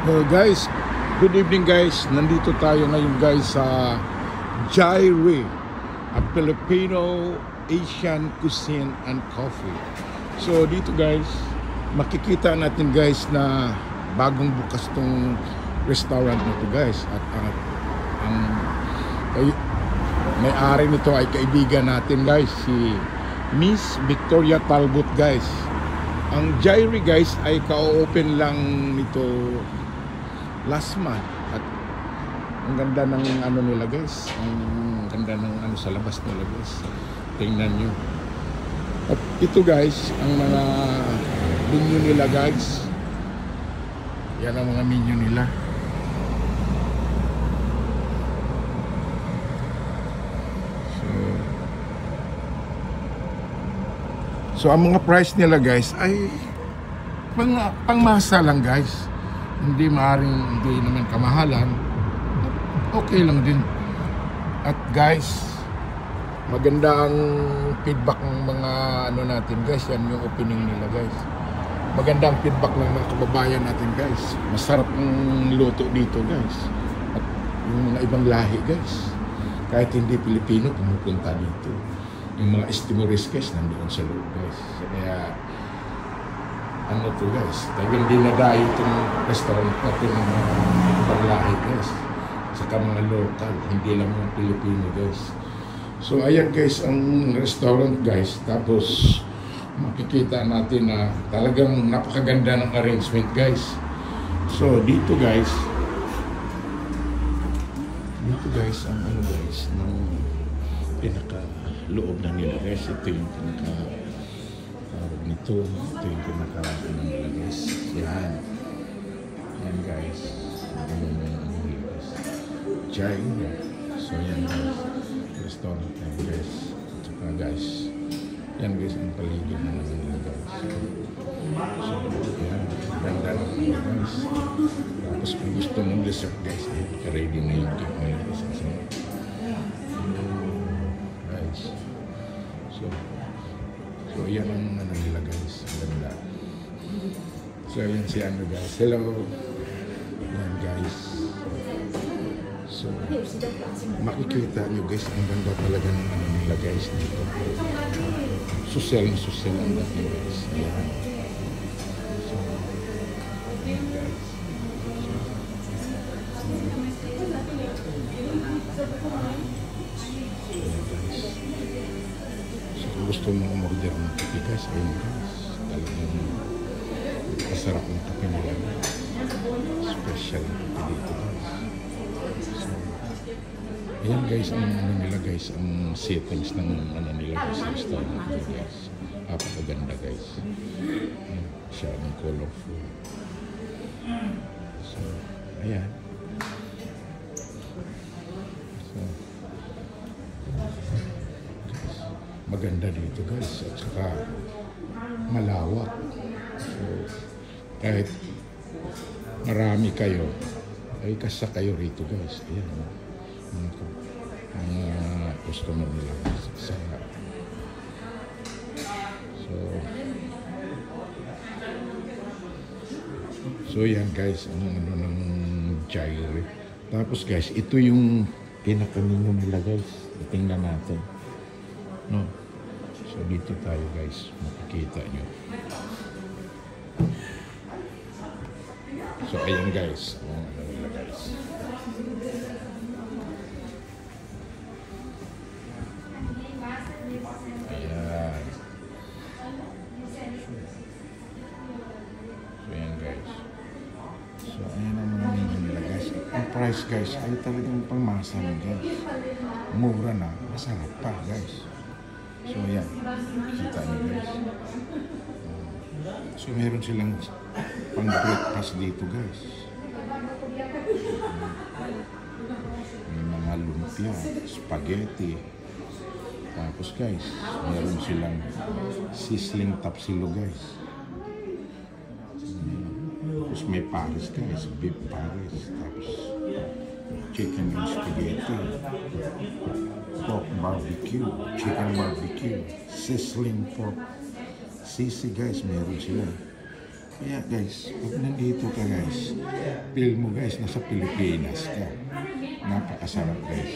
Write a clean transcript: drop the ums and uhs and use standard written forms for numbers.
Guys, good evening guys. Nandito tayo ngayon guys sa Jairi, a Filipino Asian cuisine and coffee. So dito guys, makikita natin guys na bagong bukas tong restaurant nito guys. At ang may-ari nito ay kaibigan natin guys, si Miss Victoria Talbot guys. Ang Jairi guys ay ka-open lang nito last month at ang ganda ng ano nila guys, ang ganda ng ano sa labas nila guys, tingnan nyo. At ito guys, ang mga menu nila guys, yan ang mga menu nila. So ang mga price nila guys ay pangmasa lang guys. Hindi naman kamahalan. Okay lang din. At guys, maganda ang feedback ng mga ano natin guys. Yan yung opening nila guys. Maganda ang feedback ng mga kababayan natin guys. Masarap ang luto dito guys. At yung mga ibang lahi guys, kahit hindi Pilipino, pumupunta dito. Yung mga Estimoris guys, nandoon sa loob guys. Kaya ano to guys, talagang dinadayo itong restaurant na ito ng mga panglahi guys, saka mga local, hindi lang mga Pilipino guys. So ayan guys ang restaurant guys. Tapos makikita natin na talagang napakaganda ng arrangement guys. So dito guys ang ano guys, ng pinaka loob na nila guys. Ito yung pinaka ito yung pinaka nila guys. Yan guys, Jairi. So yan guys, restaurant yan guys. At saka guys, yan guys ang paligid na nila guys. So yan, ganda na nila guys. Tapos kung gusto mong dessert guys, ready na yung cake nila guys. Guys, so yan ang ano nila guys, ganda. So yan si ano guys, hello. Yan guys. So makikita nyo guys, ang ganda talaga ng ano nila guys dito. Social ang dating guys. Yan. So yan guys. Gusto mong umorder ng kape guys, ayun guys, talagang masarap ng kape nila guys, special ng kape dito guys. So ayan guys ang ano nila guys, ang settings ng ano nila guys, restaurant nila guys, napakaganda guys. Siya ang colorful. So ayan. Maganda dito guys, at saka malawak. So kahit marami kayo, ay kasa kayo rito guys. Ayan, mga customer nila guys. So yan guys, ang ano ng Jairi. Tapos guys, ito yung pinaka-menu nila guys. Tingnan natin. No. So dito tayo guys, makikita nyo. So ayan guys, ano nila guys. Ayan. So ayan guys. So ayan ang mga menu nila guys. Ang price guys ay talagang pangmasa na guys. Mura na, masarap pa guys. So yan, kita nyo guys. So meron silang pang breakfast dito guys. May mga lumpia, spaghetti. Tapos guys, meron silang sizzling tapsilo guys. Tapos may pares guys, beef pares. Tapos chicken and spaghetti. Pork barbecue, chicken barbecue, sizzling pork. Sisi guys, meron sila. Kaya guys, pag nandito ka guys, feel mo guys, nasa Pilipinas ka. Napakasarap guys.